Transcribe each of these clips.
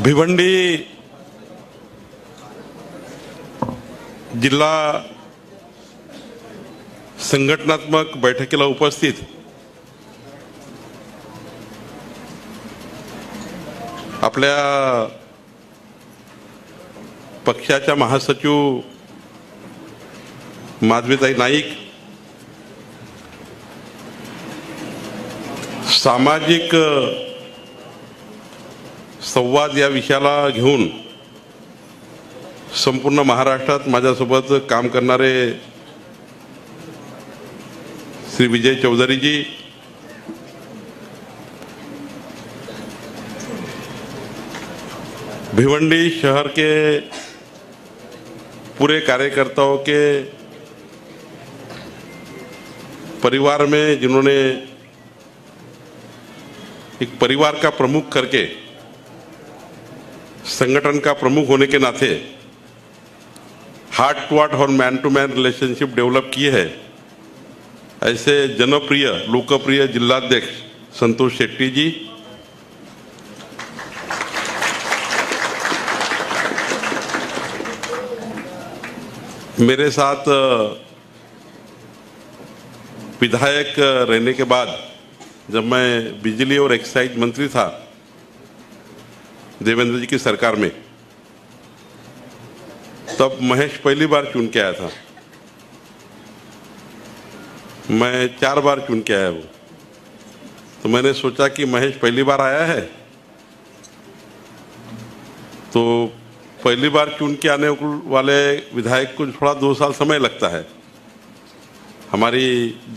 भिवंडी जिल्हा संघटनात्मक बैठकीला उपस्थित आपल्या पक्षाच्या महासचिव माधवीताई नाईक, सामाजिक संवाद या विषयाला घेऊन संपूर्ण महाराष्ट्रात माझ्यासोबत काम करणारे श्री विजय चौधरी जी, भिवंडी शहर के पूरे कार्यकर्ताओं के परिवार में जिन्होंने एक परिवार का प्रमुख करके संगठन का प्रमुख होने के नाते हार्ट टू हार्ट और man to man relationship develop किए हैं, ऐसे जनप्रिय लोकप्रिय जिलाध्यक्ष संतोष शेट्टी जी, मेरे साथ विधायक रहने के बाद जब मैं बिजली और एक्साइज मंत्री था देवेंद्र जी की सरकार में, तब महेश पहली बार चुन के आया था। मैं 4 बार चुन के आया हूँ, तो मैंने सोचा कि महेश पहली बार आया है तो पहली बार चुन के आने वाले विधायक को थोड़ा 2 साल समय लगता है। हमारी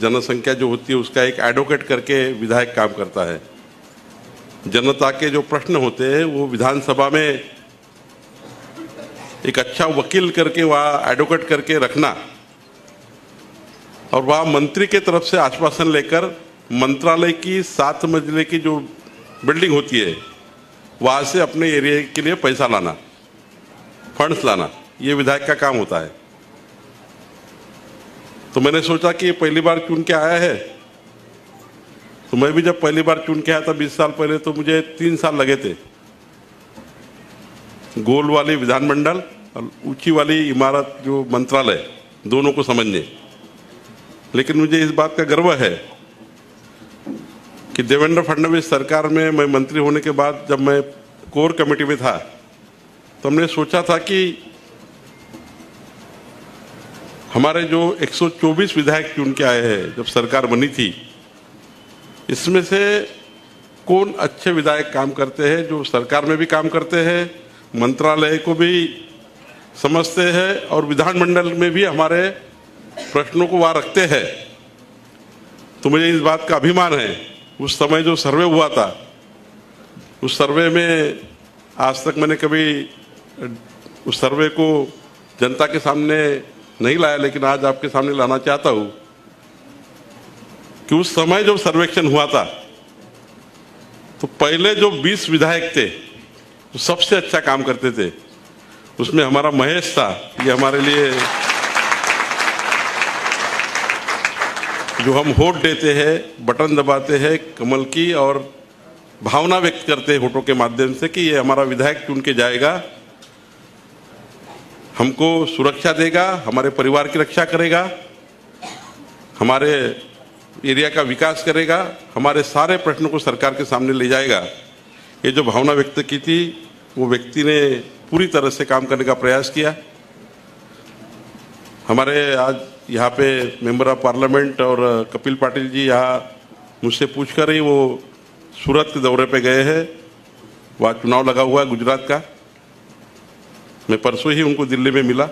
जनसंख्या जो होती है उसका एक एडवोकेट करके विधायक काम करता है। जनता के जो प्रश्न होते हैं वो विधानसभा में एक अच्छा वकील करके वहाँ एडवोकेट करके रखना और वहाँ मंत्री के तरफ से आश्वासन लेकर मंत्रालय की 7 मंजिले की जो बिल्डिंग होती है वहाँ से अपने एरिया के लिए पैसा लाना, फंड्स लाना, ये विधायक का काम होता है। तो मैंने सोचा कि पहली बार चुन के आया है, तो मैं भी जब पहली बार चुन के आया था 20 साल पहले, तो मुझे 3 साल लगे थे गोल वाली विधानमंडल और ऊंची वाली इमारत जो मंत्रालय दोनों को समझने। लेकिन मुझे इस बात का गर्व है कि देवेंद्र फडणवीस सरकार में मैं मंत्री होने के बाद जब मैं कोर कमेटी में था तो हमने सोचा था कि हमारे जो 124 विधायक चुन के आए हैं जब सरकार बनी थी, इसमें से कौन अच्छे विधायक काम करते हैं, जो सरकार में भी काम करते हैं, मंत्रालय को भी समझते हैं और विधानमंडल में भी हमारे प्रश्नों को वहाँ रखते हैं। तो मुझे इस बात का अभिमान है। उस समय जो सर्वे हुआ था उस सर्वे में आज तक मैंने कभी उस सर्वे को जनता के सामने नहीं लाया, लेकिन आज आपके सामने लाना चाहता हूँ कि उस समय जो सर्वेक्षण हुआ था तो पहले जो 20 विधायक थे तो सबसे अच्छा काम करते थे, उसमें हमारा महेश था। ये हमारे लिए जो हम वोट देते हैं, बटन दबाते हैं कमल की और भावना व्यक्त करते हैं वोटों के माध्यम से कि ये हमारा विधायक चुन के जाएगा, हमको सुरक्षा देगा, हमारे परिवार की रक्षा करेगा, हमारे एरिया का विकास करेगा, हमारे सारे प्रश्नों को सरकार के सामने ले जाएगा। ये जो भावना व्यक्त की थी वो व्यक्ति ने पूरी तरह से काम करने का प्रयास किया। हमारे आज यहाँ पे मेंबर ऑफ पार्लियामेंट और कपिल पाटिल जी यहाँ मुझसे पूछकर ही वो सूरत के दौरे पे गए हैं, वहाँ चुनाव लगा हुआ है गुजरात का। मैं परसों ही उनको दिल्ली में मिला,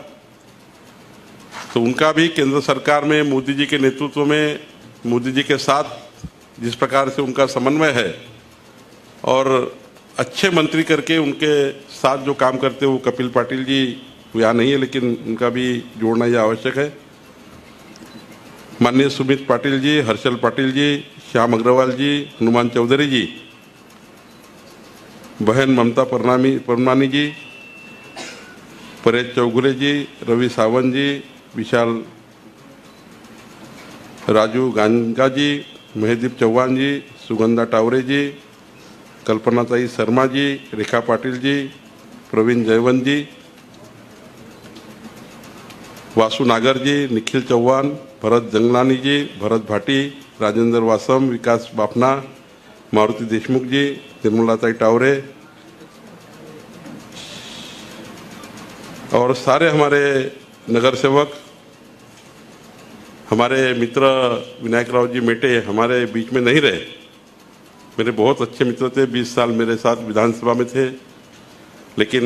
तो उनका भी केंद्र सरकार में मोदी जी के नेतृत्व में, मोदी जी के साथ जिस प्रकार से उनका समन्वय है और अच्छे मंत्री करके उनके साथ जो काम करते हैं वो कपिल पाटिल जी यहाँ नहीं है, लेकिन उनका भी जोड़ना यह आवश्यक है। माननीय सुमित पाटिल जी, हर्षल पाटिल जी, श्याम अग्रवाल जी, हनुमान चौधरी जी, बहन ममता परमानी जी, परेश चौगुले जी, रवि सावंत जी, विशाल राजू गांगा जी, महेदीप चौहान जी, सुगंधा टावरे जी, कल्पनाताई शर्मा जी, रेखा पाटिल जी, प्रवीण जयवंत जी, वासु नागर जी, निखिल चौहान, भरत जंगलानी जी, भरत भाटी, राजेंद्र वासम, विकास बाफना, मारुति देशमुख जी, निर्मलाताई टावरे और सारे हमारे नगर सेवक, हमारे मित्र विनायक राव जी मेटे हमारे बीच में नहीं रहे। मेरे बहुत अच्छे मित्र थे, 20 साल मेरे साथ विधानसभा में थे, लेकिन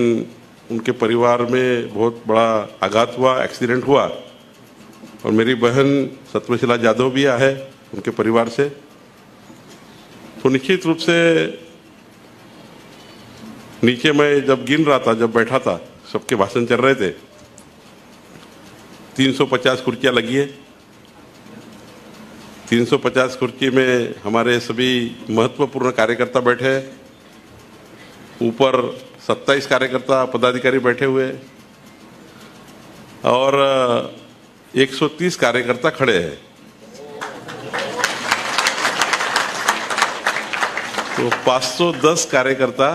उनके परिवार में बहुत बड़ा आघात हुआ, एक्सीडेंट हुआ और मेरी बहन सत्वशिला जाधव भी है उनके परिवार से। तो निश्चित रूप से नीचे मैं जब गिन रहा था, जब बैठा था, सबके भाषण चल रहे थे, 350 कुर्सियां लगी है। 350 कुर्सी में हमारे सभी महत्वपूर्ण कार्यकर्ता बैठे, ऊपर 27 कार्यकर्ता पदाधिकारी बैठे हुए और 130 कार्यकर्ता खड़े हैं। तो 510 कार्यकर्ता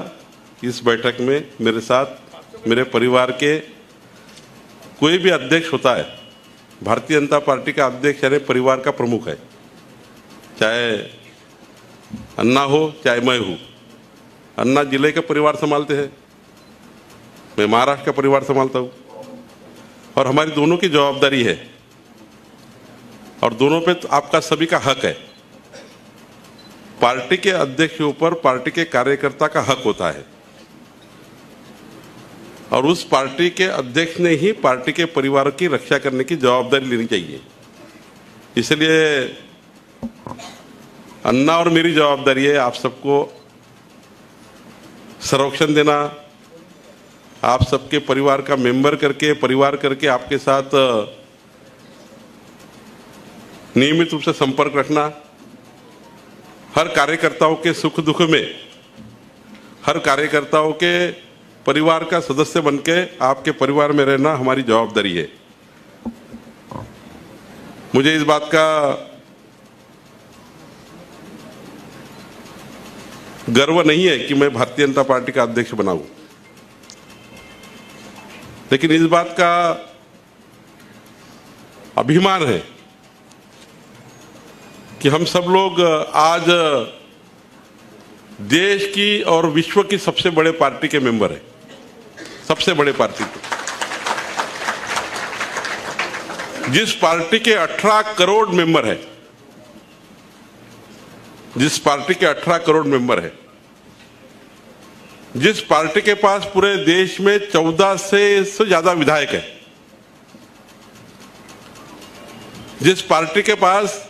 इस बैठक में मेरे साथ, मेरे परिवार के कोई भी अध्यक्ष होता है, भारतीय जनता पार्टी का अध्यक्ष यानी परिवार का प्रमुख है, चाहे अन्ना हो चाहे मैं हूं। अन्ना जिले का परिवार संभालते हैं, मैं महाराष्ट्र का परिवार संभालता हूं और हमारी दोनों की जवाबदारी है और दोनों पे तो आपका सभी का हक है। पार्टी के अध्यक्ष के ऊपर पार्टी के कार्यकर्ता का हक होता है और उस पार्टी के अध्यक्ष ने ही पार्टी के परिवार की रक्षा करने की जवाबदारी लेनी चाहिए। इसलिए अन्ना और मेरी जवाबदारी है आप सबको संरक्षण देना, आप सबके परिवार का मेंबर करके, परिवार करके आपके साथ नियमित रूप से संपर्क रखना, हर कार्यकर्ताओं के सुख दुख में, हर कार्यकर्ताओं के परिवार का सदस्य बनके आपके परिवार में रहना हमारी जवाबदारी है। मुझे इस बात का गर्व नहीं है कि मैं भारतीय जनता पार्टी का अध्यक्ष बना हूं, लेकिन इस बात का अभिमान है कि हम सब लोग आज देश की और विश्व की सबसे बड़े पार्टी के मेंबर हैं, सबसे बड़े पार्टी के, जिस पार्टी के 18 करोड़ मेंबर है, जिस पार्टी के 18 करोड़ मेंबर है, जिस पार्टी के पास पूरे देश में 14 से ज्यादा विधायक है, जिस पार्टी के पास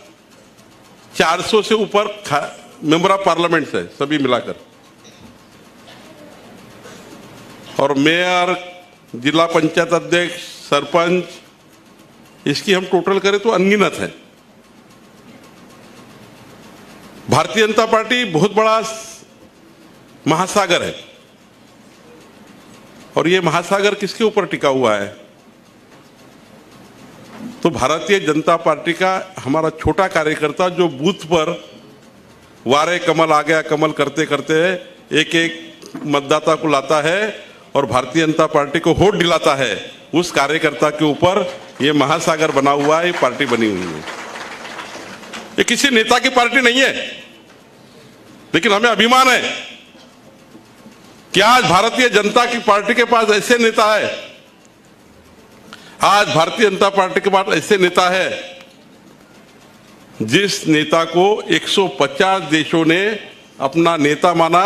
400 से ऊपर मेंबर ऑफ पार्लियामेंट है सभी मिलाकर, और मेयर, जिला पंचायत अध्यक्ष, सरपंच, इसकी हम टोटल करें तो अनगिनत है। भारतीय जनता पार्टी बहुत बड़ा महासागर है और ये महासागर किसके ऊपर टिका हुआ है? तो भारतीय जनता पार्टी का हमारा छोटा कार्यकर्ता जो बूथ पर वारे कमल आ गया कमल करते करते एक एक मतदाता को लाता है और भारतीय जनता पार्टी को वोट दिलाता है, उस कार्यकर्ता के ऊपर ये महासागर बना हुआ है, ये पार्टी बनी हुई है। ये किसी नेता की पार्टी नहीं है, लेकिन हमें अभिमान है कि आज भारतीय जनता की पार्टी के पास ऐसे नेता है, आज भारतीय जनता पार्टी के पास ऐसे नेता है जिस नेता को 150 देशों ने अपना नेता माना,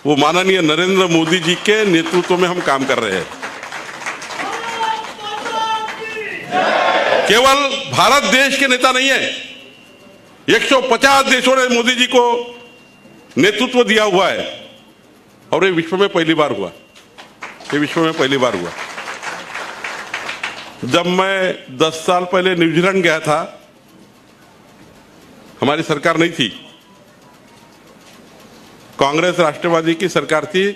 वो माननीय नरेंद्र मोदी जी के नेतृत्व में हम काम कर रहे हैं। केवल भारत देश के नेता नहीं है, 150 देशों ने मोदी जी को नेतृत्व दिया हुआ है और ये विश्व में पहली बार हुआ, ये विश्व में पहली बार हुआ। जब मैं 10 साल पहले न्यूजीलैंड गया था, हमारी सरकार नहीं थी, कांग्रेस राष्ट्रवादी की सरकार थी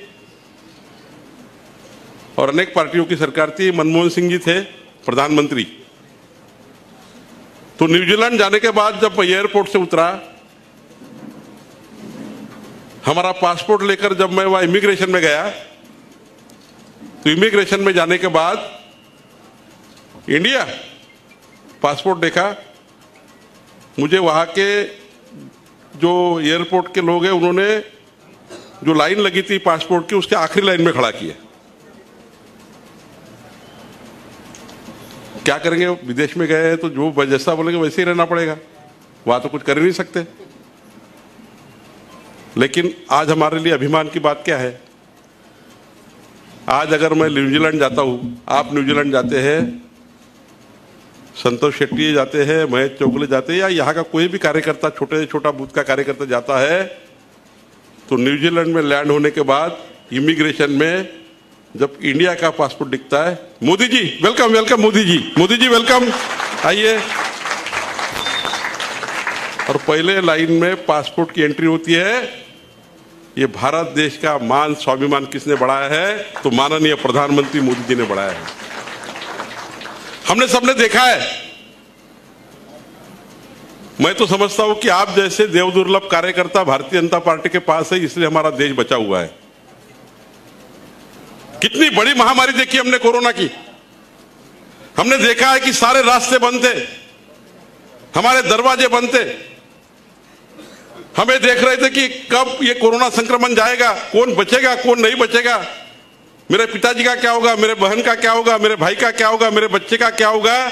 और अनेक पार्टियों की सरकार थी। मनमोहन सिंह जी थे प्रधानमंत्री। तो न्यूजीलैंड जाने के बाद जब एयरपोर्ट से उतरा हमारा पासपोर्ट लेकर जब मैं वहां इमिग्रेशन में गया, तो इमिग्रेशन में जाने के बाद इंडिया पासपोर्ट देखा, मुझे वहां के जो एयरपोर्ट के लोग हैं उन्होंने जो लाइन लगी थी पासपोर्ट की उसके आखिरी लाइन में खड़ा किया। क्या करेंगे, विदेश में गए हैं तो जो जैसा बोलेंगे वैसे ही रहना पड़ेगा, वहां तो कुछ कर ही नहीं सकते। लेकिन आज हमारे लिए अभिमान की बात क्या है, आज अगर मैं न्यूजीलैंड जाता हूं, आप न्यूजीलैंड जाते हैं, संतोष शेट्टी जाते हैं, महेश चौगले जाते हैं, या यहाँ का कोई भी कार्यकर्ता, छोटे से छोटा बूथ का कार्यकर्ता जाता है, तो न्यूजीलैंड में लैंड होने के बाद इमिग्रेशन में जब इंडिया का पासपोर्ट दिखता है, Modi ji welcome, welcome Modi ji welcome, आइए। और पहले लाइन में पासपोर्ट की एंट्री होती है। ये भारत देश का मान स्वाभिमान किसने बढ़ाया है, तो माननीय प्रधानमंत्री मोदी जी ने बढ़ाया है। हमने सबने देखा है। मैं तो समझता हूं कि आप जैसे देवदुर्लभ कार्यकर्ता भारतीय जनता पार्टी के पास है, इसलिए हमारा देश बचा हुआ है। कितनी बड़ी महामारी देखी हमने कोरोना की। हमने देखा है कि सारे रास्ते बंद थे, हमारे दरवाजे बंद थे। हमें देख रहे थे कि कब ये कोरोना संक्रमण जाएगा, कौन बचेगा कौन नहीं बचेगा, मेरे पिताजी का क्या होगा, मेरे बहन का क्या होगा, मेरे भाई का क्या होगा, मेरे बच्चे का क्या होगा,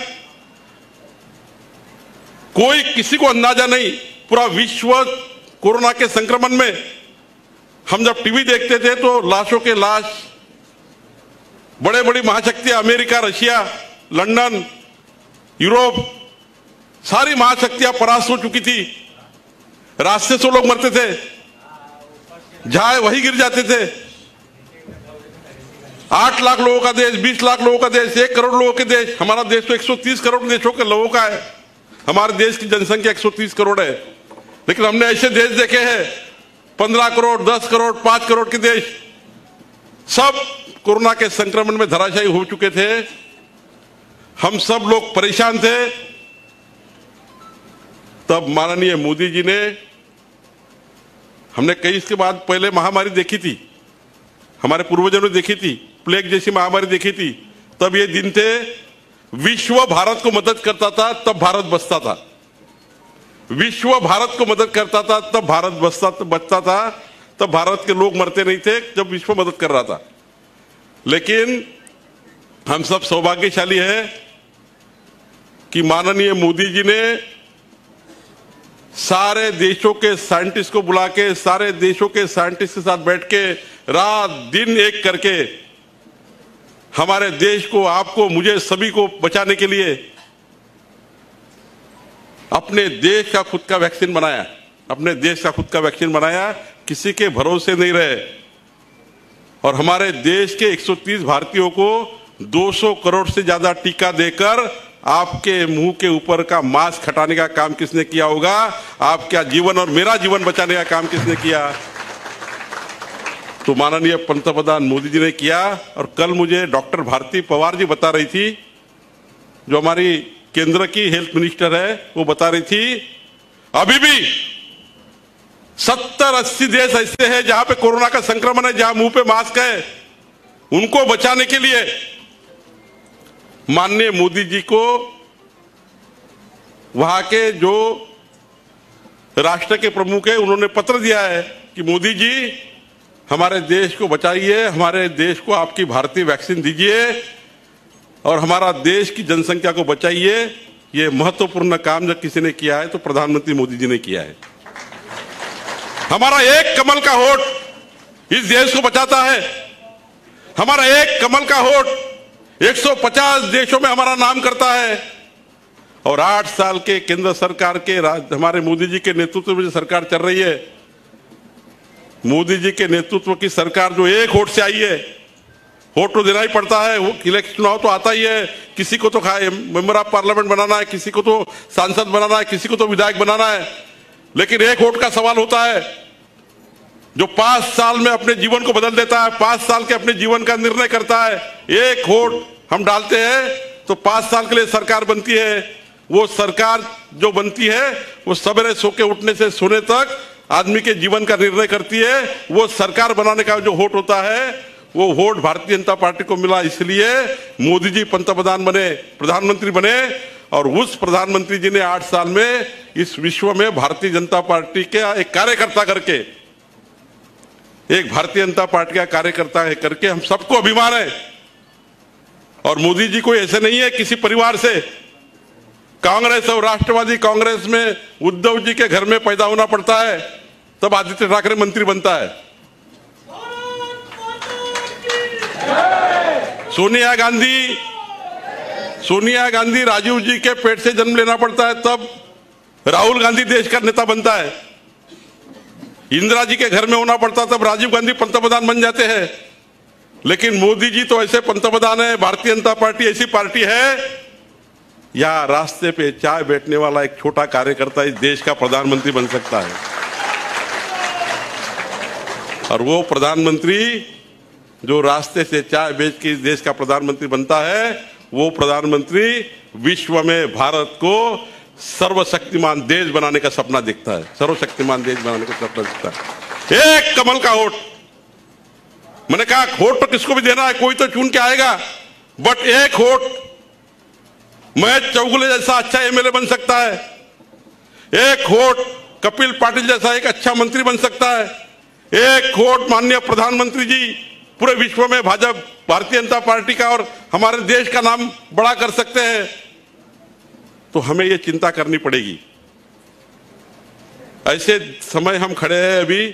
कोई किसी को अंदाजा नहीं। पूरा विश्व कोरोना के संक्रमण में, हम जब टीवी देखते थे तो लाशों के लाश, बड़े बड़ी महाशक्तियां अमेरिका, रशिया, लंदन, यूरोप, सारी महाशक्तियां परास्त हो चुकी थी। रास्ते से लोग मरते थे, जहां वही गिर जाते थे। 8 लाख लोगों का देश, 20 लाख लोगों का देश, 1 करोड़ लोगों के देश। हमारा देश तो 130 करोड़ देशों के लोगों का है। हमारे देश की जनसंख्या 130 करोड़ है, लेकिन हमने ऐसे देश देखे हैं 15 करोड़, 10 करोड़, 5 करोड़ के देश, सब कोरोना के संक्रमण में धराशायी हो चुके थे। हम सब लोग परेशान थे। तब माननीय मोदी जी ने, हमने कई इसके बाद पहले महामारी देखी थी, हमारे पूर्वजों ने देखी थी, प्लेग जैसी महामारी देखी थी। तब ये दिन थे, विश्व भारत को मदद करता था तब भारत बचता था। विश्व भारत को मदद करता था तब भारत बचता था। तब भारत के लोग मरते नहीं थे जब विश्व मदद कर रहा था। लेकिन हम सब सौभाग्यशाली हैं कि माननीय मोदी जी ने सारे देशों के साइंटिस्ट को बुला के, सारे देशों के साइंटिस्ट के साथ बैठ के, रात दिन एक करके हमारे देश को, आपको, मुझे, सभी को बचाने के लिए अपने देश का खुद का वैक्सीन बनाया। अपने देश का खुद का वैक्सीन बनाया, किसी के भरोसे नहीं रहे। और हमारे देश के 130 भारतीयों को 200 करोड़ से ज्यादा टीका देकर आपके मुंह के ऊपर का मास्क हटाने का काम किसने किया होगा? आपका जीवन और मेरा जीवन बचाने का काम किसने किया? तो माननीय पंतप्रधान मोदी जी ने किया। और कल मुझे डॉक्टर भारती पवार जी बता रही थी, जो हमारी केंद्र की हेल्थ मिनिस्टर है, वो बता रही थी अभी भी 70-80 देश ऐसे हैं जहां पे कोरोना का संक्रमण है, जहां मुंह पे मास्क है। उनको बचाने के लिए माननीय मोदी जी को वहां के जो राष्ट्र के प्रमुख है उन्होंने पत्र दिया है कि मोदी जी हमारे देश को बचाइए, हमारे देश को आपकी भारतीय वैक्सीन दीजिए और हमारा देश की जनसंख्या को बचाइए। ये महत्वपूर्ण काम जब किसी ने किया है तो प्रधानमंत्री मोदी जी ने किया है। हमारा एक कमल का होठ इस देश को बचाता है। हमारा एक कमल का होठ 150 देशों में हमारा नाम करता है। और 8 साल के केंद्र सरकार के हमारे मोदी जी के नेतृत्व में जो सरकार चल रही है, मोदी जी के नेतृत्व की सरकार जो एक होठ से आई है, वोट तो देना ही पड़ता है, वो इलेक्शन चुनाव तो आता ही है। किसी को तो मेंबर ऑफ पार्लियामेंट बनाना है, किसी को तो सांसद बनाना है, किसी को तो विधायक बनाना है। लेकिन एक वोट का सवाल होता है जो 5 साल में अपने जीवन को बदल देता है, 5 साल के अपने जीवन का निर्णय करता है। एक वोट हम डालते हैं तो 5 साल के लिए सरकार बनती है। वो सरकार जो बनती है वो सवेरे सो के उठने से सोने तक आदमी के जीवन का निर्णय करती है। वो सरकार बनाने का जो वोट होता है वो वोट भारतीय जनता पार्टी को मिला, इसलिए मोदी जी पंतप्रधान बने, प्रधानमंत्री बने। और उस प्रधानमंत्री जी ने 8 साल में इस विश्व में भारतीय जनता पार्टी के एक कार्यकर्ता करके, एक भारतीय जनता पार्टी का कार्यकर्ता है करके हम सबको अभिमान है। और मोदी जी कोई ऐसे नहीं है किसी परिवार से, कांग्रेस और राष्ट्रवादी कांग्रेस में उद्धव जी के घर में पैदा होना पड़ता है, तब आदित्य ठाकरे मंत्री बनता है। सोनिया गांधी राजीव जी के पेट से जन्म लेना पड़ता है, तब राहुल गांधी देश का नेता बनता है। इंदिरा जी के घर में होना पड़ता, तब राजीव गांधी पंतप्रधान बन जाते हैं। लेकिन मोदी जी तो ऐसे पंतप्रधान है, भारतीय जनता पार्टी ऐसी पार्टी है, या रास्ते पे चाय बैठने वाला एक छोटा कार्यकर्ता इस देश का प्रधानमंत्री बन सकता है। और वो प्रधानमंत्री जो रास्ते से चाय बेच के इस देश का प्रधानमंत्री बनता है, वो प्रधानमंत्री विश्व में भारत को सर्वशक्तिमान देश बनाने का सपना देखता है, सर्वशक्तिमान देश बनाने का सपना देखता है। एक कमल का वोट, मैंने कहा वोट तो किसको भी देना है, कोई तो चुन के आएगा, बट एक वोट महेश चौगुले जैसा अच्छा एमएलए बन सकता है, एक वोट कपिल पाटिल जैसा एक अच्छा मंत्री बन सकता है, एक वोट माननीय प्रधानमंत्री जी पूरे विश्व में भाजपा भारतीय जनता पार्टी का और हमारे देश का नाम बड़ा कर सकते हैं। तो हमें ये चिंता करनी पड़ेगी। ऐसे समय हम खड़े हैं अभी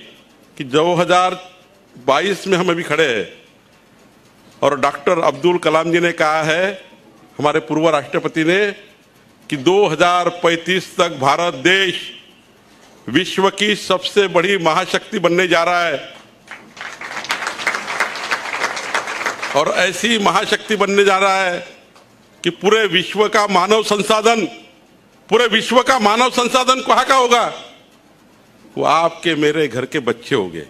कि 2022 में हम अभी खड़े हैं, और डॉक्टर अब्दुल कलाम जी ने कहा है, हमारे पूर्व राष्ट्रपति ने, कि 2035 तक भारत देश विश्व की सबसे बड़ी महाशक्ति बनने जा रहा है। और ऐसी महाशक्ति बनने जा रहा है कि पूरे विश्व का मानव संसाधन कहाँ का होगा? वो आपके मेरे घर के बच्चे होंगे।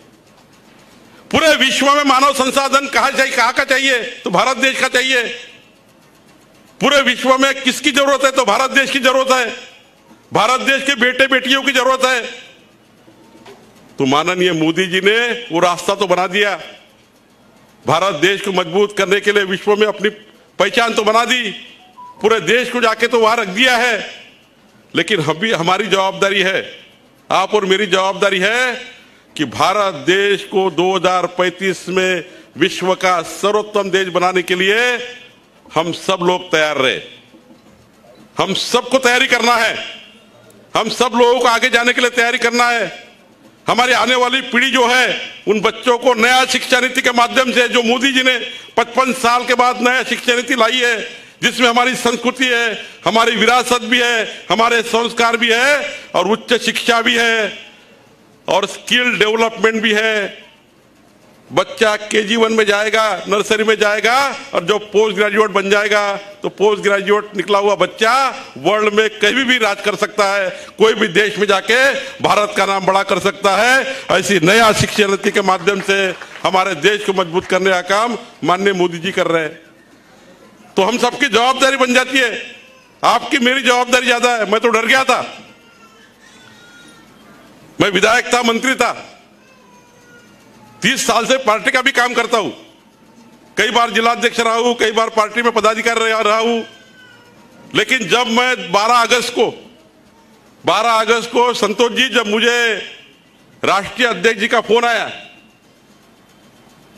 पूरे विश्व में मानव संसाधन कहाँ का चाहिए? तो भारत देश का चाहिए। पूरे विश्व में किसकी जरूरत है? तो भारत देश की जरूरत है, भारत देश के बेटे बेटियों की जरूरत है। तो माननीय मोदी जी ने वो रास्ता तो बना दिया, भारत देश को मजबूत करने के लिए विश्व में अपनी पहचान तो बना दी, पूरे देश को जाके तो वहां रख दिया है। लेकिन हमारी जवाबदारी है, आप और मेरी जवाबदारी है कि भारत देश को 2035 में विश्व का सर्वोत्तम देश बनाने के लिए हम सब लोग तैयार रहे। हम सबको तैयारी करना है, हम सब लोगों को आगे जाने के लिए तैयारी करना है। हमारी आने वाली पीढ़ी जो है, उन बच्चों को नया शिक्षा नीति के माध्यम से, जो मोदी जी ने 55 साल के बाद नया शिक्षा नीति लाई है, जिसमें हमारी संस्कृति है, हमारी विरासत भी है, हमारे संस्कार भी है, और उच्च शिक्षा भी है, और स्किल डेवलपमेंट भी है। बच्चा KG1 में जाएगा, नर्सरी में जाएगा, और जो पोस्ट ग्रेजुएट बन जाएगा, तो पोस्ट ग्रेजुएट निकला हुआ बच्चा वर्ल्ड में कहीं भी राज कर सकता है, कोई भी देश में जाके भारत का नाम बड़ा कर सकता है। ऐसी नया शिक्षा नीति के माध्यम से हमारे देश को मजबूत करने का काम माननीय मोदी जी कर रहे हैं। तो हम सबकी जवाबदारी बन जाती है, आपकी मेरी जवाबदारी ज्यादा है। मैं तो डर गया था, मैं विधायक था, मंत्री था, 30 साल से पार्टी का भी काम करता हूं, कई बार जिलाध्यक्ष रहा हूं, कई बार पार्टी में पदाधिकारी रहा हूं। लेकिन जब मैं 12 अगस्त को संतोष जी, जब मुझे राष्ट्रीय अध्यक्ष जी का फोन आया,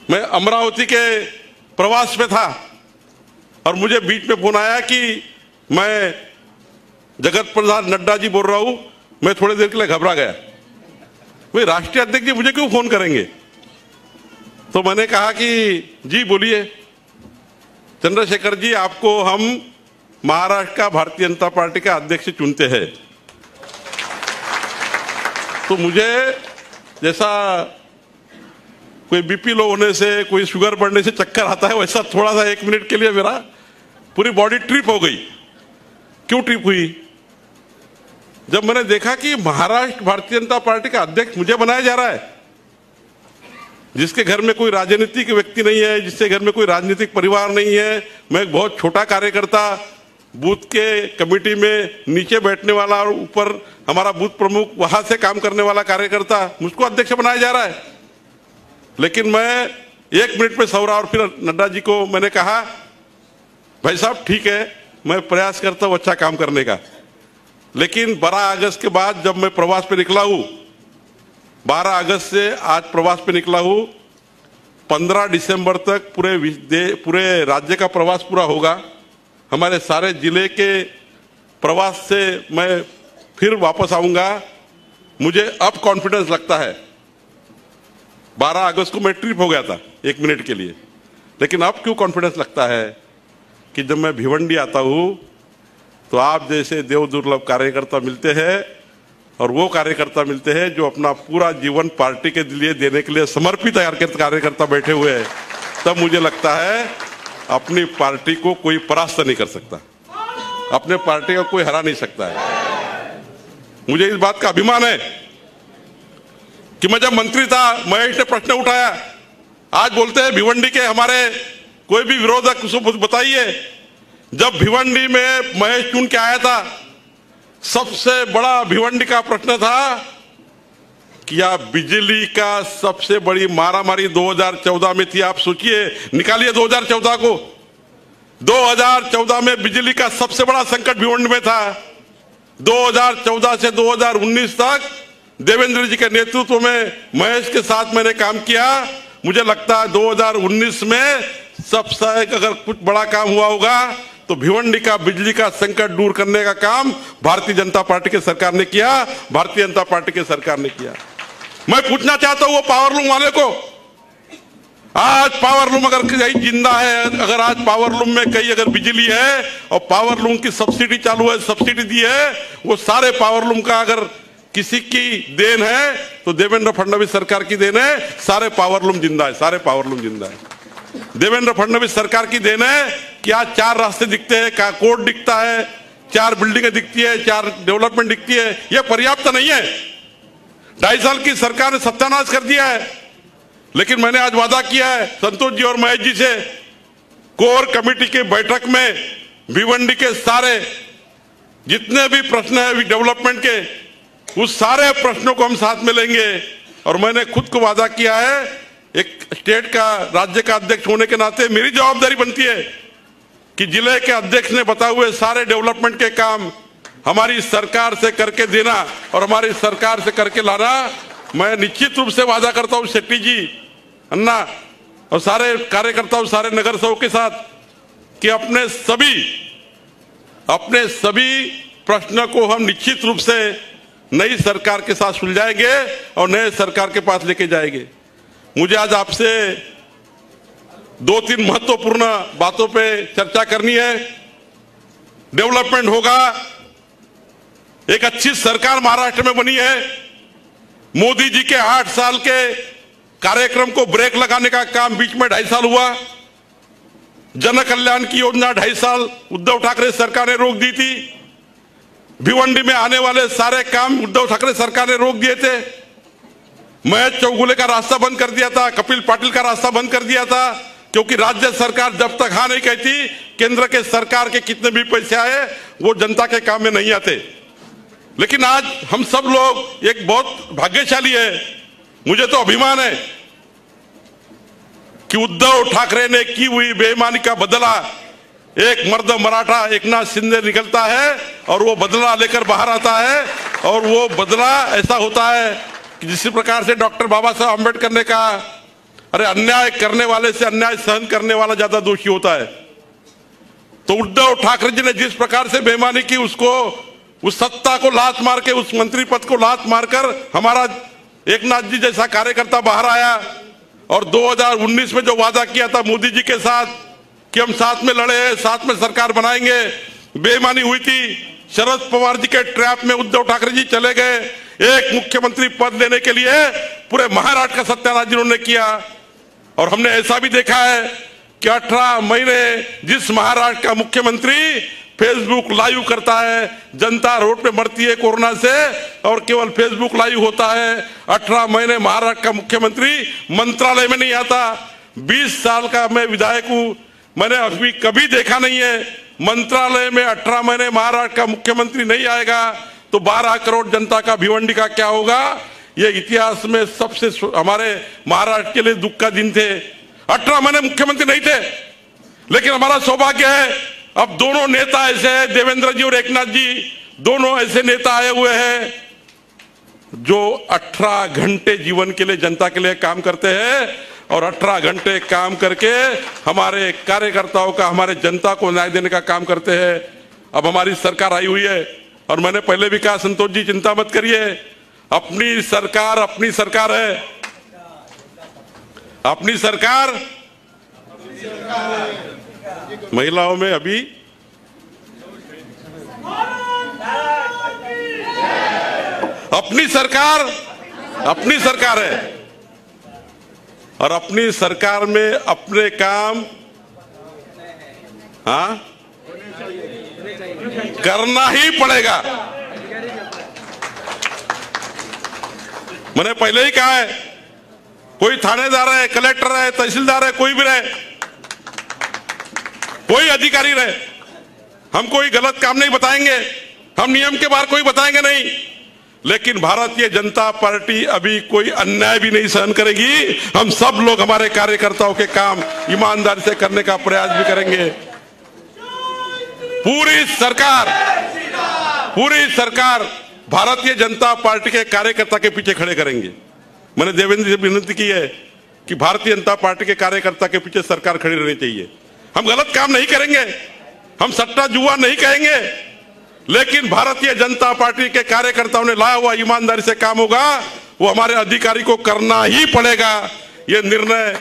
मैं अमरावती के प्रवास पे था, और मुझे बीच में फोन आया कि मैं जगत प्रसाद नड्डा जी बोल रहा हूं, मैं थोड़ी देर के लिए घबरा गया। भाई राष्ट्रीय अध्यक्ष जी मुझे क्यों फोन करेंगे? तो मैंने कहा कि जी बोलिए चंद्रशेखर जी, आपको हम महाराष्ट्र का भारतीय जनता पार्टी का अध्यक्ष चुनते हैं। तो मुझे जैसा कोई बीपी लो होने से, कोई शुगर बढ़ने से चक्कर आता है, वैसा थोड़ा सा 1 मिनट के लिए मेरा पूरी बॉडी ट्रिप हो गई। क्यों ट्रिप हुई? जब मैंने देखा कि महाराष्ट्र भारतीय जनता पार्टी का अध्यक्ष मुझे बनाया जा रहा है, जिसके घर में कोई राजनीतिक व्यक्ति नहीं है, जिसके घर में कोई राजनीतिक परिवार नहीं है, मैं एक बहुत छोटा कार्यकर्ता, बूथ के कमेटी में नीचे बैठने वाला और ऊपर हमारा बूथ प्रमुख, वहां से काम करने वाला कार्यकर्ता, मुझको अध्यक्ष बनाया जा रहा है। लेकिन मैं 1 मिनट में सवरा और फिर नड्डा जी को मैंने कहा, भाई साहब ठीक है, मैं प्रयास करता हूं अच्छा काम करने का, लेकिन 12 अगस्त के बाद जब मैं प्रवास पे निकला हूं, 12 अगस्त से आज प्रवास पे निकला हूं, 15 दिसंबर तक पूरे राज्य का प्रवास पूरा होगा। हमारे सारे जिले के प्रवास से मैं फिर वापस आऊंगा। मुझे अब कॉन्फिडेंस लगता है। 12 अगस्त को मैं ट्रिप हो गया था 1 मिनट के लिए, लेकिन अब क्यों कॉन्फिडेंस लगता है कि जब मैं भिवंडी आता हूं तो आप जैसे देव दुर्लभ कार्यकर्ता मिलते हैं, और वो कार्यकर्ता मिलते हैं जो अपना पूरा जीवन पार्टी के लिए देने के लिए समर्पित कार्यकर्ता बैठे हुए हैं। तब मुझे लगता है अपनी पार्टी को कोई परास्त नहीं कर सकता, अपने पार्टी को कोई हरा नहीं सकता है। मुझे इस बात का अभिमान है कि मैं जब मंत्री था, महेश ने प्रश्न उठाया, आज बोलते हैं भिवंडी के हमारे कोई भी विरोधक उसको बताइए, जब भिवंडी में महेश चुन के आया था, सबसे बड़ा भिवंडी का प्रश्न था कि आप बिजली का सबसे बड़ी मारामारी 2014 में थी। आप सोचिए, निकालिए 2014 को, 2014 में बिजली का सबसे बड़ा संकट भिवंडी में था। 2014 से 2019 तक देवेंद्र जी के नेतृत्व में महेश के साथ मैंने काम किया। मुझे लगता है 2019 में सबसे अगर कुछ बड़ा काम हुआ होगा तो भिवंडी का बिजली का संकट दूर करने का काम भारतीय जनता पार्टी की सरकार ने किया, भारतीय जनता पार्टी की सरकार ने किया। मैं पूछना चाहता हूं वो पावर लूम वाले को, आज पावर लूम अगर कहीं जिंदा है, अगर आज पावर लूम में कहीं अगर बिजली है और पावर लूम की सब्सिडी चालू है, सब्सिडी दी है, वो सारे पावर लूम का अगर किसी की देन है तो देवेंद्र फडणवीस सरकार की देन है। सारे पावर लूम जिंदा है, सारे पावर लूम जिंदा है। देवेंद्र फडणवीस सरकार की देन है कि आज 4 रास्ते दिखते हैं, का कोर्ट दिखता है, 4 बिल्डिंगें दिखती है, 4 डेवलपमेंट दिखती है। यह पर्याप्त नहीं है। 2.5 साल की सरकार ने सत्यानाश कर दिया है। लेकिन मैंने आज वादा किया है संतोष जी और महेश जी से, कोर कमेटी की बैठक में भिवंडी के सारे जितने भी प्रश्न है डेवलपमेंट के, उस सारे प्रश्नों को हम साथ में लेंगे। और मैंने खुद को वादा किया है, एक स्टेट का, राज्य का अध्यक्ष होने के नाते मेरी जवाबदारी बनती है कि जिले के अध्यक्ष ने बताए हुए सारे डेवलपमेंट के काम हमारी सरकार से करके देना और हमारी सरकार से करके लाना। मैं निश्चित रूप से वादा करता हूं शेट्टी जी, अन्ना और सारे कार्यकर्ताओं, सारे नगर सेवक के साथ कि अपने सभी प्रश्नों को हम निश्चित रूप से नई सरकार के साथ सुलझाएंगे और नए सरकार के पास लेके जाएंगे। मुझे आज आपसे 2-3 महत्वपूर्ण बातों पे चर्चा करनी है। डेवलपमेंट होगा, एक अच्छी सरकार महाराष्ट्र में बनी है। मोदी जी के 8 साल के कार्यक्रम को ब्रेक लगाने का काम बीच में 2.5 साल हुआ। जन कल्याण की योजना 2.5 साल उद्धव ठाकरे सरकार ने रोक दी थी। भिवंडी में आने वाले सारे काम उद्धव ठाकरे सरकार ने रोक दिए थे। महेश चौगुले का रास्ता बंद कर दिया था, कपिल पाटिल का रास्ता बंद कर दिया था, क्योंकि राज्य सरकार जब तक हाँ नहीं कहती, केंद्र के सरकार के कितने भी पैसे आए वो जनता के काम में नहीं आते। लेकिन आज हम सब लोग एक बहुत भाग्यशाली है। मुझे तो अभिमान है कि उद्धव ठाकरे ने की हुई बेईमानी का बदला एक मर्द मराठा एकनाथ शिंदे निकलता है और वो बदला लेकर बाहर आता है। और वो बदला ऐसा होता है कि जिस प्रकार से डॉक्टर बाबा साहब अम्बेडकर ने कहा, अरे अन्याय करने वाले से अन्याय सहन करने वाला ज्यादा दोषी होता है। तो उद्धव ठाकरे जी ने जिस प्रकार से बेईमानी की, उसको उस सत्ता को लात मार के, उस मंत्री पद को लात मारकर हमारा एकनाथ जी जैसा कार्यकर्ता बाहर आया। और 2019 में जो वादा किया था मोदी जी के साथ कि हम साथ में लड़े, साथ में सरकार बनाएंगे, बेईमानी हुई थी। शरद पवार जी के ट्रैप में उद्धव ठाकरे जी चले गए। एक मुख्यमंत्री पद लेने के लिए पूरे महाराष्ट्र का सत्यानाश जिन्होंने किया। और हमने ऐसा भी देखा है कि 18 महीने जिस महाराष्ट्र का मुख्यमंत्री फेसबुक लाइव करता है, जनता रोड पे मरती है कोरोना से और केवल फेसबुक लाइव होता है। 18 महीने महाराष्ट्र का मुख्यमंत्री मंत्रालय में नहीं आता। 20 साल का मैं विधायक हूं, मैंने अभी कभी देखा नहीं है मंत्रालय में 18 महीने महाराष्ट्र का मुख्यमंत्री नहीं आएगा तो 12 करोड़ जनता का भिवंडी का क्या होगा। ये इतिहास में सबसे हमारे महाराष्ट्र के लिए दुख का दिन थे। 18 महीने मुख्यमंत्री नहीं थे, लेकिन हमारा सौभाग्य है अब दोनों नेता ऐसे हैं, देवेंद्र जी और एकनाथ जी, दोनों ऐसे नेता आए हुए हैं जो 18 घंटे जीवन के लिए जनता के लिए काम करते हैं और 18 घंटे काम करके हमारे कार्यकर्ताओं का, हमारे जनता को न्याय देने का काम करते हैं। अब हमारी सरकार आई हुई है और मैंने पहले भी कहा संतोष जी चिंता मत करिए, अपनी सरकार है, अपनी सरकार। महिलाओं में अभी अपनी सरकार है और अपनी सरकार में अपने काम करना ही पड़ेगा। मैंने पहले ही कहा है, कोई थानेदार है, कलेक्टर है, तहसीलदार है, कोई भी रहे, कोई अधिकारी रहे, हम कोई गलत काम नहीं बताएंगे, हम नियम के बाहर कोई बताएंगे नहीं, लेकिन भारतीय जनता पार्टी अभी कोई अन्याय भी नहीं सहन करेगी। हम सब लोग हमारे कार्यकर्ताओं के काम ईमानदारी से करने का प्रयास भी करेंगे। पूरी सरकार भारतीय जनता पार्टी के कार्यकर्ता के पीछे खड़े करेंगे। मैंने देवेंद्र जी से विनती की है कि भारतीय जनता पार्टी के कार्यकर्ता के पीछे सरकार खड़ी रहनी चाहिए। हम गलत काम नहीं करेंगे, हम सट्टा जुआ नहीं कहेंगे, लेकिन भारतीय जनता पार्टी के कार्यकर्ताओं ने लाया हुआ ईमानदारी से काम होगा, वो हमारे अधिकारी को करना ही पड़ेगा। ये निर्णय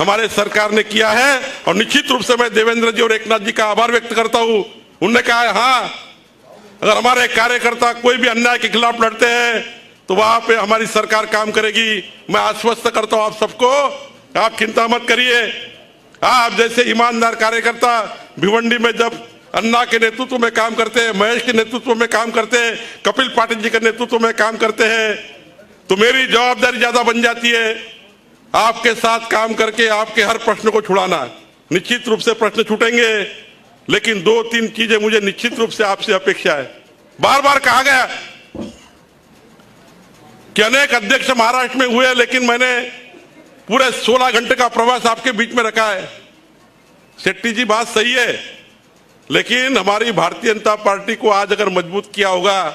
हमारे सरकार ने किया है और निश्चित रूप से मैं देवेंद्र जी और एकनाथ जी का आभार व्यक्त करता हूं। उन्होंने कहा है हाँ, अगर हमारे कार्यकर्ता कोई भी अन्याय के खिलाफ लड़ते हैं तो वहां पे हमारी सरकार काम करेगी। मैं आश्वस्त करता हूं आप सबको, आप चिंता मत करिए। आप जैसे ईमानदार कार्यकर्ता भिवंडी में जब अन्ना के नेतृत्व में काम करते हैं, महेश के नेतृत्व में काम करते हैं, कपिल पाटिल जी के नेतृत्व में काम करते हैं, तो मेरी जवाबदारी ज्यादा बन जाती है आपके साथ काम करके आपके हर प्रश्न को छुड़ाना। निश्चित रूप से प्रश्न छूटेंगे, लेकिन 2-3 चीजें मुझे निश्चित रूप से आपसे अपेक्षा है। बार बार कहा गया कि अनेक अध्यक्ष महाराष्ट्र में हुए, लेकिन मैंने पूरे 16 घंटे का प्रवास आपके बीच में रखा है। शेट्टी जी बात सही है, लेकिन हमारी भारतीय जनता पार्टी को आज अगर मजबूत किया होगा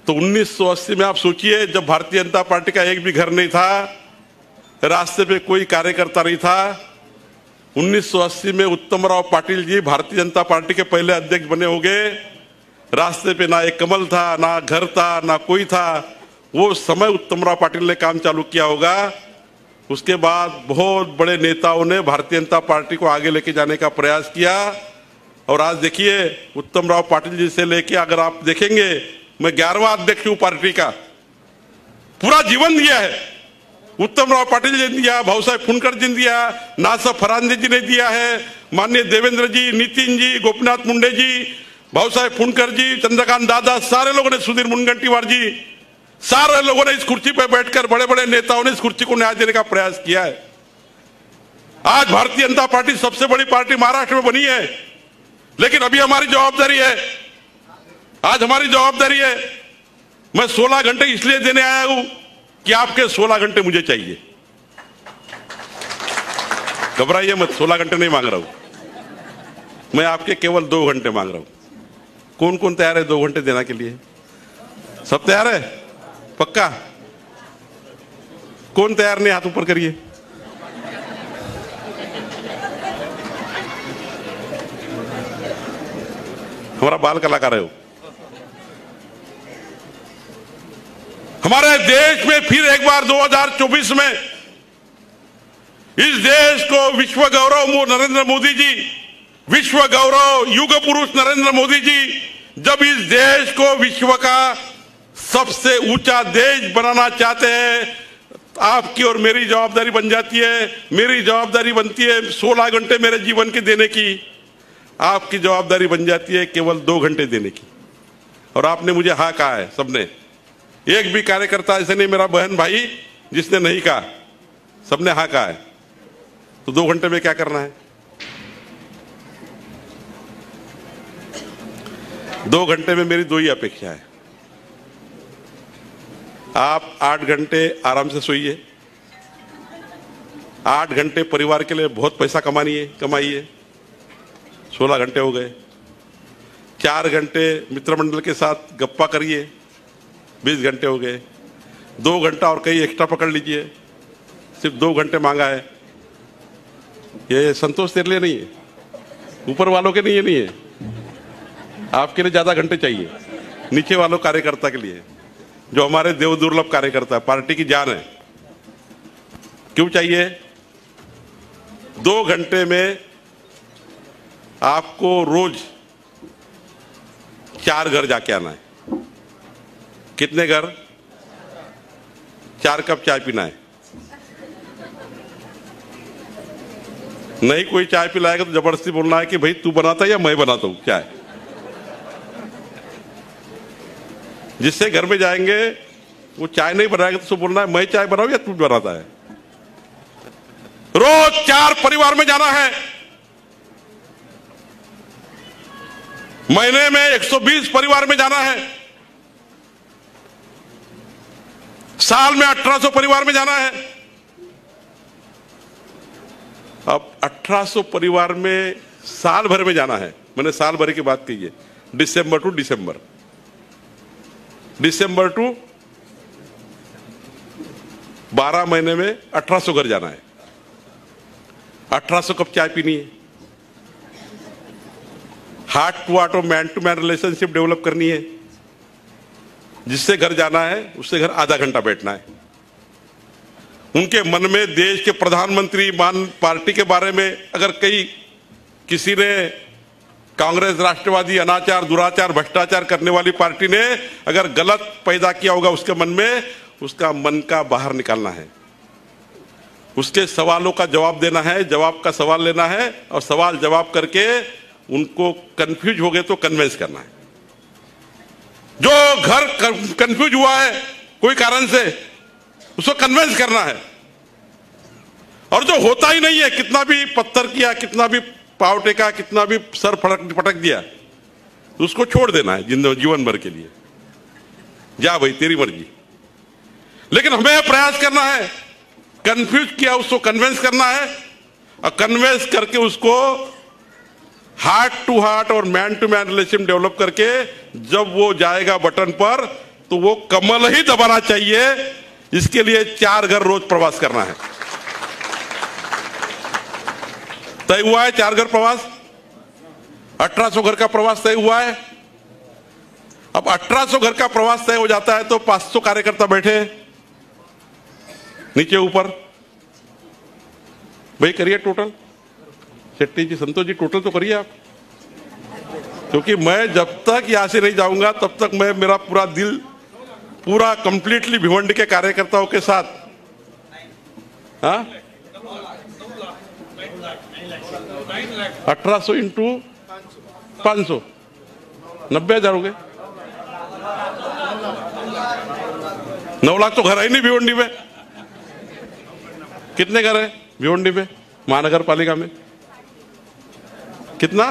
तो 1980 में आप सोचिए, जब भारतीय जनता पार्टी का एक भी घर नहीं था, रास्ते पे कोई कार्यकर्ता नहीं था। 1980 में उत्तमराव पाटिल जी भारतीय जनता पार्टी के पहले अध्यक्ष बने होंगे। रास्ते पे ना एक कमल था, ना घर था, ना कोई था। वो समय उत्तमराव पाटिल ने काम चालू किया होगा। उसके बाद बहुत बड़े नेताओं ने भारतीय जनता पार्टी को आगे लेके जाने का प्रयास किया और आज देखिए उत्तमराव पाटिल जी से लेके, अगर आप देखेंगे, मैं 11वां अध्यक्ष हूं पार्टी का, पूरा जीवन दिया है। उत्तमराव पाटिल जी ने दिया, भाऊसाहेब फुंडकर जी ने दिया, नासा फरांदे जी ने दिया है, माननीय देवेंद्र जी, नितिन जी, गोपीनाथ मुंडे जी, भाऊसाहेब फुंडकर जी, चंद्रकांत दादा, सारे लोगों ने, सुधीर मुनगंटीवार जी, सारे लोगों ने इस कुर्सी पर बैठकर, बड़े बड़े नेताओं ने इस कुर्सी को न्याय देने का प्रयास किया है। आज भारतीय जनता पार्टी सबसे बड़ी पार्टी महाराष्ट्र में बनी है, लेकिन अभी हमारी जवाबदारी है, आज हमारी जवाबदारी है। मैं 16 घंटे इसलिए देने आया हूं कि आपके 16 घंटे मुझे चाहिए। घबराइए मत, 16 घंटे नहीं मांग रहा हूं मैं, आपके केवल 2 घंटे मांग रहा हूं। कौन कौन तैयार है 2 घंटे देने के लिए? सब तैयार है? पक्का? कौन तैयार नहीं? हाथ ऊपर करिए। हमारा बाल कलाकार है वो। हमारे देश में फिर एक बार 2024 में इस देश को विश्व गौरव नरेंद्र मोदी जी, विश्व गौरव युग पुरुष नरेंद्र मोदी जी जब इस देश को विश्व का सबसे ऊंचा देश बनाना चाहते हैं, आपकी और मेरी जवाबदारी बन जाती है। मेरी जवाबदारी बनती है 16 घंटे मेरे जीवन के देने की, आपकी जवाबदारी बन जाती है केवल 2 घंटे देने की। और आपने मुझे हाँ कहा है, सबने, एक भी कार्यकर्ता ऐसे नहीं मेरा बहन भाई जिसने नहीं कहा, सबने हाँ कहा है। तो 2 घंटे में क्या करना है? 2 घंटे में मेरी 2 ही अपेक्षा है। आप 8 घंटे आराम से सोइए, 8 घंटे परिवार के लिए बहुत पैसा कमाइए, 16 घंटे हो गए। 4 घंटे मित्रमंडल के साथ गप्पा करिए, 20 घंटे हो गए। 2 घंटा और कहीं एक्स्ट्रा पकड़ लीजिए, सिर्फ 2 घंटे मांगा है। ये संतोष तेरे लिए नहीं है, ऊपर वालों के लिए नहीं है, आपके लिए ज्यादा घंटे चाहिए, नीचे वालों कार्यकर्ता के लिए, जो हमारे देव दुर्लभ कार्यकर्ता है, पार्टी की जान है। क्यों चाहिए? 2 घंटे में आपको रोज 4 घर जाके आना है। कितने घर? 4 कप चाय पीना है। नहीं कोई चाय पिलाएगा तो जबरदस्ती बोलना है कि भाई तू बनाता है या मैं बनाता हूं चाय। जिससे घर में जाएंगे वो चाय नहीं बनाएगा तो उसको बोलना है मैं चाय बनाऊं या तू बनाता है। रोज 4 परिवार में जाना है। महीने में 120 परिवार में जाना है। साल में 1800 परिवार में जाना है। अब 1800 परिवार में साल भर में जाना है। मैंने साल भर की बात कही है, दिसंबर टू दिसंबर टू 12 महीने में 1800 घर जाना है। 1800 कप चाय पीनी है। हार्ट टू हार्ट और man to man relationship develop करनी है। जिससे घर जाना है उससे घर आधा घंटा बैठना है। उनके मन में देश के प्रधानमंत्री मान पार्टी के बारे में अगर किसी ने कांग्रेस राष्ट्रवादी अनाचार दुराचार भ्रष्टाचार करने वाली पार्टी ने अगर गलत पैदा किया होगा उसके मन में, उसका मन का बाहर निकालना है। उसके सवालों का जवाब देना है, जवाब का सवाल लेना है और सवाल जवाब करके उनको कंफ्यूज हो गए तो कन्विंस करना है। जो घर कंफ्यूज हुआ है कोई कारण से उसको कन्विंस करना है। और जो होता ही नहीं है, कितना भी पत्थर किया, कितना भी पाव टेका, कितना भी सर पटक दिया, उसको छोड़ देना है जीवन भर के लिए। जा भाई तेरी मर्जी। लेकिन हमें प्रयास करना है, कंफ्यूज किया उसको कन्विंस करना है और कन्विंस करके उसको हार्ट टू हार्ट और man to man relation develop करके जब वो जाएगा बटन पर तो वो कमल ही दबाना चाहिए। इसके लिए 4 घर रोज प्रवास करना है। तय हुआ है 4 घर प्रवास। 1800 घर का प्रवास तय हुआ है। अब 1800 घर का प्रवास तय हो जाता है तो 500 कार्यकर्ता बैठे नीचे ऊपर। भाई करिए टोटल, शेट्टी जी संतोष जी टोटल तो करिए आप, क्योंकि मैं जब तक यहां से नहीं जाऊंगा तब तक मेरा पूरा दिल पूरा कंप्लीटली भिवंडी के कार्यकर्ताओं के साथ। हाँ 1800 इंटू 500 90,000 हो गए। 9 लाख तो घर है ही नहीं भिवंडी में। कितने घर है भिवंडी में महानगर पालिका में? कितना?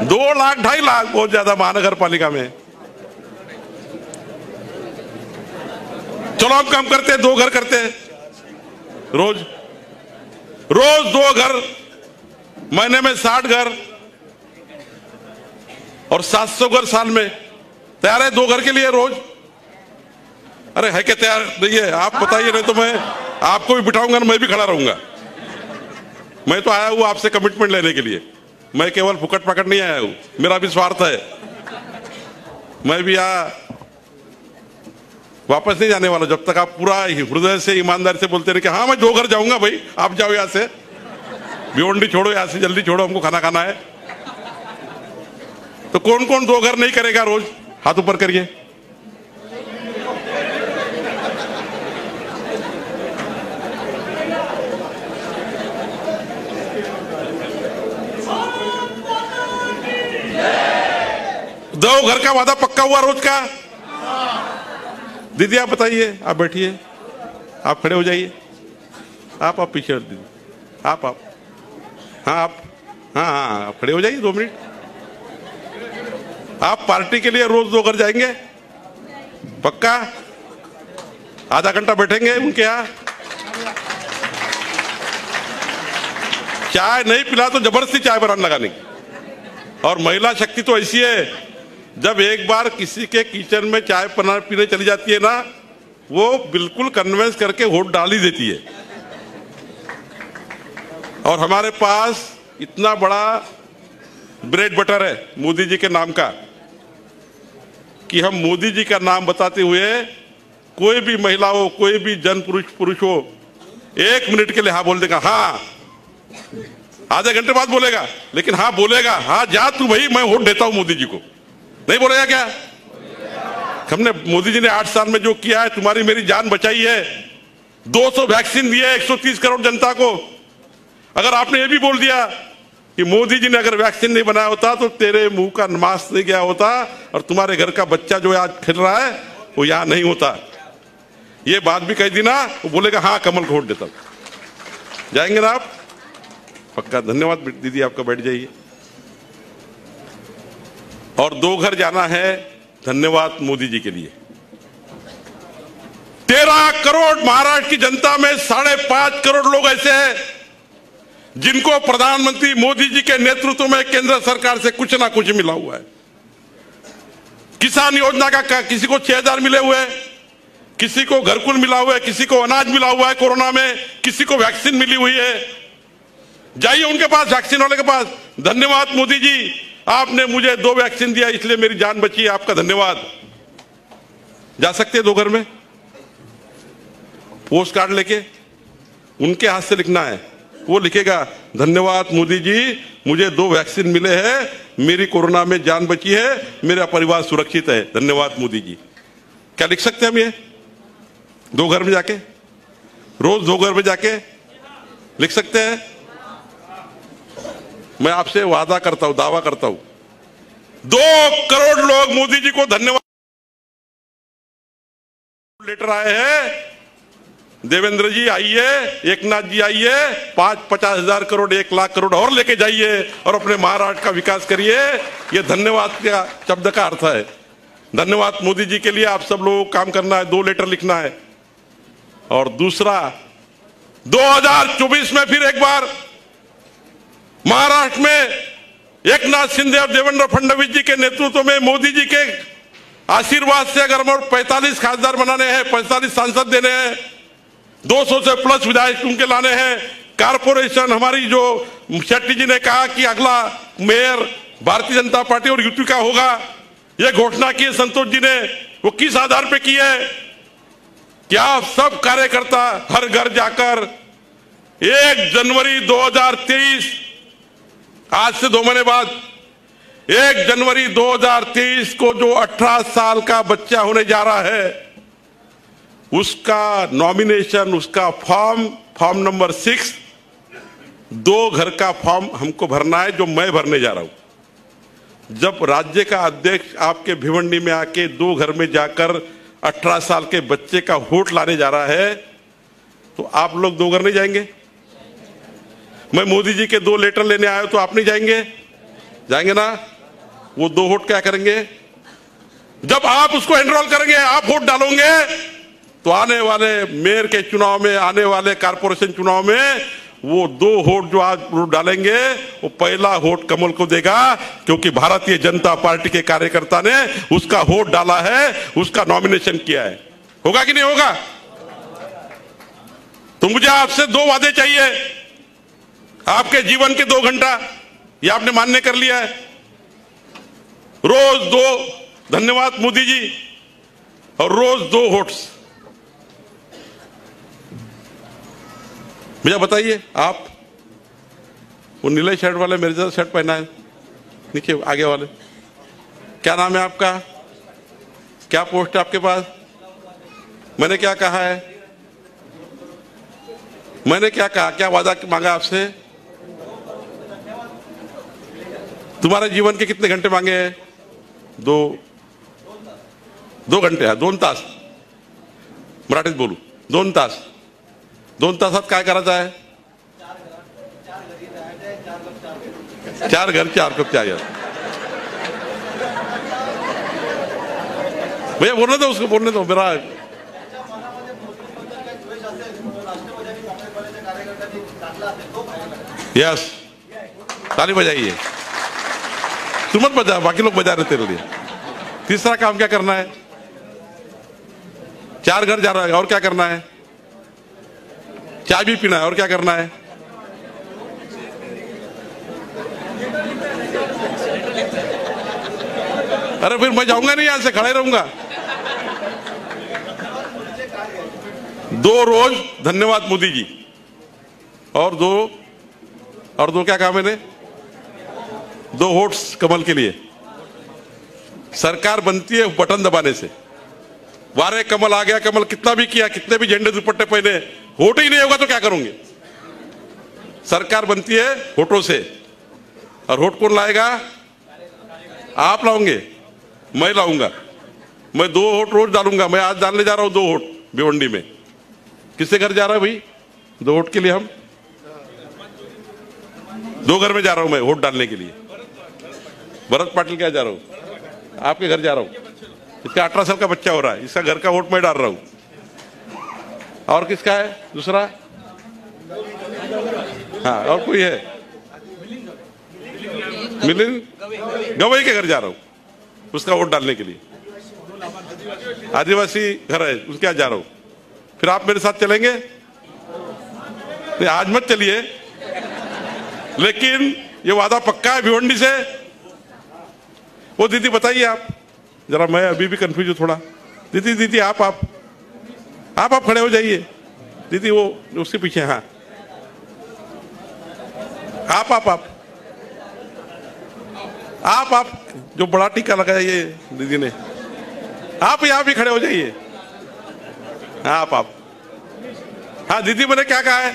2 लाख 2.5 लाख, बहुत ज्यादा महानगर पालिका में। चलो हम काम करते हैं, 2 घर करते हैं रोज 2 घर, महीने में 60 घर और 700 घर साल में। तैयार है 2 घर के लिए रोज? अरे है क्या तैयार? नहीं है आप बताइए, नहीं तो मैं आपको भी बिठाऊंगा ना, मैं भी खड़ा रहूंगा। मैं तो आया हूं आपसे कमिटमेंट लेने के लिए। मैं केवल फुकट पकड़ नहीं आया हूं, मेरा भी स्वार्थ है। मैं भी वापस नहीं जाने वाला जब तक आप पूरा हृदय से ईमानदारी से बोलते रहे कि हाँ मैं 2 घर जाऊंगा। भाई आप जाओ यहां से, भिवंडी छोड़ो, यहां से जल्दी छोड़ो, हमको खाना खाना है। तो कौन कौन 2 घर नहीं करेगा रोज? हाथ ऊपर करिए। दो घर का वादा पक्का हुआ रोज का? दीदी आप बताइए, आप बैठिए, आप खड़े हो जाइए। आप पीछे दीजिए। आप हाँ आप हाँ खड़े हो जाइए 2 मिनट। आप पार्टी के लिए रोज 2 घर जाएंगे पक्का? आधा घंटा बैठेंगे उनके यहाँ? चाय नहीं पिला तो जबरदस्ती चाय बनाने लगाने की। और महिला शक्ति तो ऐसी है, जब एक बार किसी के किचन में चाय पीने चली जाती है ना, वो बिल्कुल कन्विंस करके वोट डाल ही देती है। और हमारे पास इतना बड़ा ब्रेड बटर है मोदी जी के नाम का कि हम मोदी जी का नाम बताते हुए कोई भी महिला हो, कोई भी जन पुरुष हो, 1 मिनट के लिए हाँ बोल देगा। हाँ, आधे घंटे बाद बोलेगा, लेकिन हाँ बोलेगा। हाँ जा तू भाई, मैं वोट देता हूं मोदी जी को। नहीं बोलेगा क्या? हमने मोदी जी ने 8 साल में जो किया है, तुम्हारी मेरी जान बचाई है। 200 वैक्सीन दिए 130 करोड़ जनता को। अगर आपने ये भी बोल दिया कि मोदी जी ने अगर वैक्सीन नहीं बनाया होता तो तेरे मुंह का मांस नहीं गया होता और तुम्हारे घर का बच्चा जो आज फिर रहा है वो यहां नहीं होता, ये बात भी कह दी ना, वो बोलेगा हाँ कमल को वोट देता। जाएंगे ना आप? पक्का। धन्यवाद दीदी, आपका बैठ जाइए। और 2 घर जाना है, धन्यवाद मोदी जी के लिए। 13 करोड़ महाराष्ट्र की जनता में 5.5 करोड़ लोग ऐसे हैं जिनको प्रधानमंत्री मोदी जी के नेतृत्व में केंद्र सरकार से कुछ ना कुछ मिला हुआ है। किसान योजना का किसी को 6,000 मिले हुए, किसी को घरकुल मिला हुआ है, किसी को अनाज मिला हुआ है कोरोना में, किसी को वैक्सीन मिली हुई है। जाइए उनके पास, वैक्सीन वाले के पास। धन्यवाद मोदी जी, आपने मुझे 2 वैक्सीन दिया इसलिए मेरी जान बची, आपका धन्यवाद। जा सकते हैं 2 घर में पोस्ट कार्ड लेके, उनके हाथ से लिखना है। वो लिखेगा धन्यवाद मोदी जी, मुझे 2 वैक्सीन मिले हैं, मेरी कोरोना में जान बची है, मेरा परिवार सुरक्षित है, धन्यवाद मोदी जी। क्या लिख सकते हैं हम ये 2 घर में जाके? रोज 2 घर में जाके लिख सकते हैं? मैं आपसे वादा करता हूं, दावा करता हूं, 2 करोड़ लोग मोदी जी को धन्यवाद लेटर आए हैं। देवेंद्र जी आइए, एकनाथ जी आइए, 50 हजार करोड़ 1 लाख करोड़ और लेके जाइए और अपने महाराष्ट्र का विकास करिए। ये धन्यवाद का शब्द का अर्थ है। धन्यवाद मोदी जी के लिए आप सब लोगों को काम करना है, 2 लेटर लिखना है। और दूसरा, 2024 में फिर एक बार महाराष्ट्र में एकनाथ शिंदे और देवेंद्र फडणवीस जी के नेतृत्व में मोदी जी के आशीर्वाद से अगर हम 45 खासदार बनाने हैं, 45 सांसद देने हैं, 200 से प्लस विधायक उनके लाने हैं, कारपोरेशन हमारी जो शेट्टी जी ने कहा कि अगला मेयर भारतीय जनता पार्टी और यूपी का होगा, यह घोषणा की है संतोष जी ने। वो किस आधार पे की है? क्या सब कार्यकर्ता हर घर जाकर 1 जनवरी 2023, आज से 2 महीने बाद 1 जनवरी 2023 को जो 18 साल का बच्चा होने जा रहा है, उसका नॉमिनेशन, उसका फॉर्म नंबर 6, 2 घर का फॉर्म हमको भरना है, जो मैं भरने जा रहा हूं। जब राज्य का अध्यक्ष आपके भिवंडी में आके 2 घर में जाकर 18 साल के बच्चे का वोट लाने जा रहा है, तो आप लोग 2 घर नहीं जाएंगे? मैं मोदी जी के 2 लेटर लेने आया तो आप नहीं जाएंगे? जाएंगे ना? वो 2 वोट क्या करेंगे? जब आप उसको एनरोल करेंगे, आप वोट डालोगे, तो आने वाले मेयर के चुनाव में, आने वाले कारपोरेशन चुनाव में वो 2 वोट जो आज डालेंगे, वो पहला वोट कमल को देगा, क्योंकि भारतीय जनता पार्टी के कार्यकर्ता ने उसका वोट डाला है, उसका नॉमिनेशन किया है। होगा कि नहीं होगा? तो मुझे आपसे 2 वादे चाहिए, आपके जीवन के 2 घंटा, ये आपने मान्य कर लिया है। रोज 2 धन्यवाद मोदी जी और रोज 2 वोट्स। भैया बताइए, आप वो नीले शर्ट वाले मेरे जैसा शर्ट पहना है, नीचे आगे वाले, क्या नाम है आपका? क्या पोस्ट है आपके पास? मैंने क्या कहा है? मैंने क्या कहा, क्या वादा मांगा आपसे? तुम्हारे जीवन के कितने घंटे मांगे हैं? 2 घंटे है, 2 तास, मराठीत बोलू, 2 तास। 2 तासात काय करायचं आहे? 4 घर 4 कप चाय। भैया बोलने दो, उसको बोलने दो। मेरा यस, ताली बजाइए। तू मत बजा, बाकी लोग बजा रहे तेरे लिए। तीसरा काम क्या करना है? 4 घर जा रहा है, और क्या करना है? चाय भी पीना है, और क्या करना है? अरे फिर मैं जाऊंगा नहीं, यहां से खड़े रहूंगा। 2 रोज धन्यवाद मोदी जी, और दो क्या काम है ने? 2 वोट्स कमल के लिए। सरकार बनती है बटन दबाने से। वारे कमल आ गया, कमल कितना भी किया, कितने भी झंडे दुपट्टे पहने, वोट ही नहीं होगा तो क्या करोगे? सरकार बनती है वोटों से, और वोट कौन लाएगा? आप लाओगे, मैं लाऊंगा। मैं 2 वोट रोज डालूंगा। मैं आज डालने जा रहा हूं 2 वोट भिवंडी में। किससे घर जा रहा है भाई 2 वोट के लिए? हम 2 घर में जा रहा हूं मैं वोट डालने के लिए। भरत पाटिल क्या जा रहा हूं, आपके घर जा रहा हूं। इसका 18 साल का बच्चा हो रहा है, इसका घर का वोट मैं डाल रहा हूं। और किसका है दूसरा? हाँ, और कोई है? मिलिंद गवई के घर जा रहा हूं, उसका वोट डालने के लिए। आदिवासी घर है, उसके यहाँ जा रहा हूं। फिर आप मेरे साथ चलेंगे? नहीं, आज मत चलिए, लेकिन ये वादा पक्का है भिवंडी से। वो दीदी बताइए आप जरा, मैं अभी भी कंफ्यूज हूं थोड़ा। दीदी आप खड़े हो जाइए। दीदी वो उसके पीछे, हाँ आप जो बड़ा टीका लगाया ये दीदी ने, आप यहाँ भी खड़े हो जाइए। आप हाँ दीदी, मैंने क्या कहा है?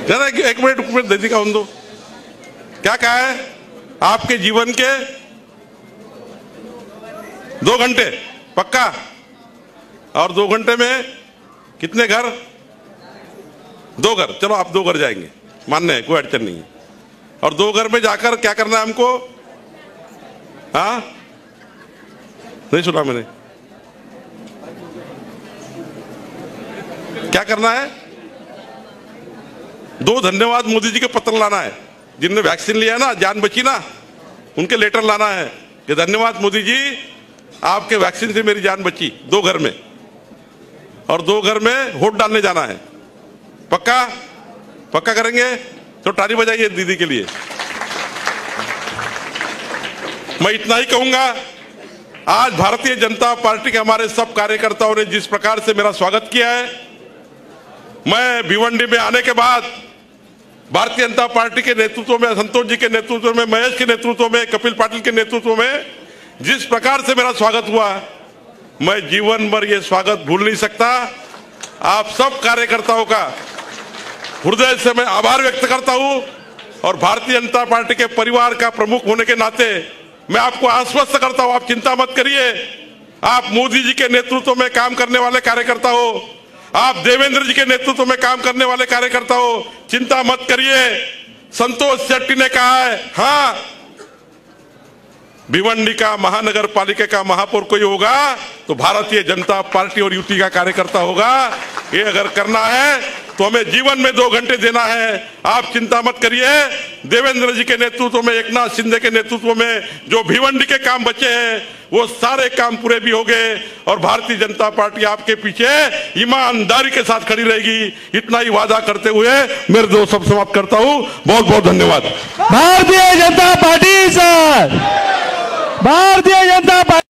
जरा एक मिनट दीदी का दो। क्या कहा है? आपके जीवन के 2 घंटे पक्का, और 2 घंटे में कितने घर? 2 घर। चलो आप 2 घर जाएंगे, मानने है, कोई अड़चन नहीं है। और 2 घर में जाकर क्या करना है हमको? हाँ, नहीं सुना मैंने। क्या करना है? 2 धन्यवाद मोदी जी के पत्र लाना है। जिनने वैक्सीन लिया ना, जान बची ना, उनके लेटर लाना है कि धन्यवाद मोदी जी, आपके वैक्सीन से मेरी जान बची। 2 घर में, और 2 घर में वोट डालने जाना है। पक्का करेंगे? तो ताली बजाइए दीदी के लिए। मैं इतना ही कहूंगा, आज भारतीय जनता पार्टी के हमारे सब कार्यकर्ताओं ने जिस प्रकार से मेरा स्वागत किया है, मैं भिवंडी में आने के बाद भारतीय जनता पार्टी के नेतृत्व में, संतोष जी के नेतृत्व में, महेश के नेतृत्व में, कपिल पाटिल के नेतृत्व में जिस प्रकार से मेरा स्वागत हुआ, मैं जीवन भर ये स्वागत भूल नहीं सकता। आप सब कार्यकर्ताओं का हृदय से मैं आभार व्यक्त करता हूं, और भारतीय जनता पार्टी के परिवार का प्रमुख होने के नाते मैं आपको आश्वस्त करता हूं, आप चिंता मत करिए। आप मोदी जी के नेतृत्व में काम करने वाले कार्यकर्ता हो, आप देवेंद्र जी के नेतृत्व में काम करने वाले कार्यकर्ता हो, चिंता मत करिए। संतोष शेट्टी ने कहा है, हाँ भिवंडी का महानगर पालिका का महापौर कोई होगा तो भारतीय जनता पार्टी और यूटी का कार्यकर्ता होगा। ये अगर करना है तो हमें जीवन में 2 घंटे देना है। आप चिंता मत करिए। देवेंद्र जी के नेतृत्व में, एकनाथ शिंदे के नेतृत्व में जो भिवंडी के काम बचे हैं वो सारे काम पूरे भी हो गए, और भारतीय जनता पार्टी आपके पीछे ईमानदारी के साथ खड़ी रहेगी। इतना ही वादा करते हुए मेरे 2 शब्द समाप्त करता हूं। बहुत बहुत धन्यवाद। Bharatiya Janata party sir, Bharatiya Janata party.